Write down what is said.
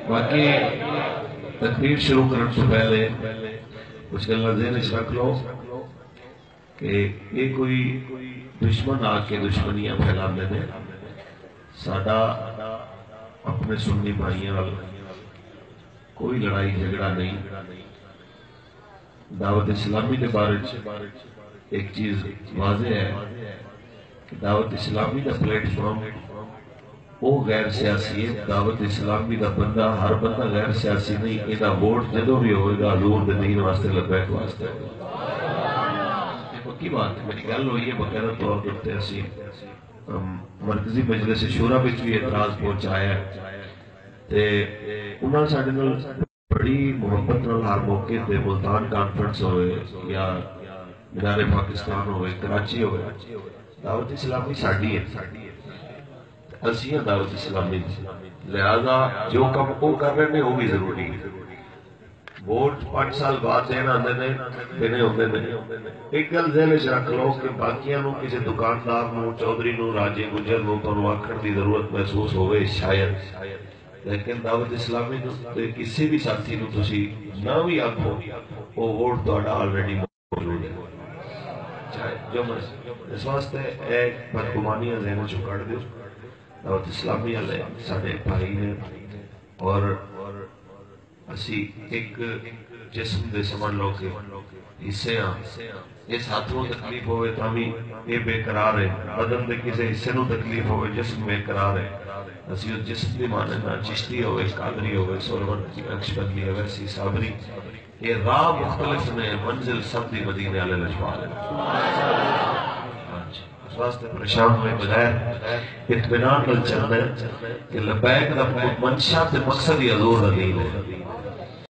باقی تقریر شروع کرنے سے پہلے کچھ گلاں ذہن وچ رکھ لو کہ یہ کوئی دشمن آ کے دشمنیاں پھیلاندے نے. ساڈا اپنے سنی بھائیاں نال کوئی لڑائی جھگڑا نہیں. دعوت اسلامی کے بارے ایک چیز واضح ہے کہ دعوت اسلامی کا پلیٹ فارم وہ غیر سیاسی ہے. دعوت اسلامی کا بندہ ہر بندہ غیر سیاسی نہیں. یہ ووٹ جدو بھی ہوئے گا حضور دے دین واسطے لبیک واسطے ہوگا. پکی بات ہے. میری گل ہوئی ہے باقاعدہ طور پر اسی مرکزی مجلس شورا وچ بھی اعتراض پہنچایا ہے تے انہاں نے ساڈے نال بڑی محبت نال ہر موقع تے ملتان کانفرنس ہوئے یا مینار پاکستان ہوئے کراچی ہوئے دعوت اسلامی ساڈی ہے. اسی دعوت اسلامی لہذا جو کم وہ کر رہے ہیں وہ بھی ضروری ہے. ووٹ 5 سال بعد دینا دینے ہوتے ہیں. ایک گل ذہن وچ رکھ لو کہ باقیاں نو کسی دکاندار نو چودھری نو راجے گجر نو تانوں آکھن دی ضرورت محسوس ہوئے شاید, لیکن دعوت اسلامی کسی بھی ساتھی نو تسی نہ بھی آکھو وہ ووٹ تہاڈا آلریڈی موجود ہے چاہے جو مرضی. اس واسطے ایک بدگمانیاں ذہن چوں کڈ دیو. دعوت اسلامی والے سارے بھائی نے اور اسی ایک جسم دے سمجھ لو کہ حصے ہاں. اس ہاتھ نو تکلیف ہوئے تا بھی یہ بے قرار ہے. بدن دے کسی حصے نو تکلیف ہوئے جسم بے قرار ہے. اسی اس جسم دی ماننا چشتی ہوئے قادری ہوئے سورمن نقشبندی ہے ویسی صابری. یہ راہ مختلف نے منزل سب دی مدینے والے لجپال ہے. اس واسطے پریشان ہوئے بغیر اطمینان نال چلنا ہے کہ لبیک دا منشا تے مقصد ہی حضور دا دین ہے.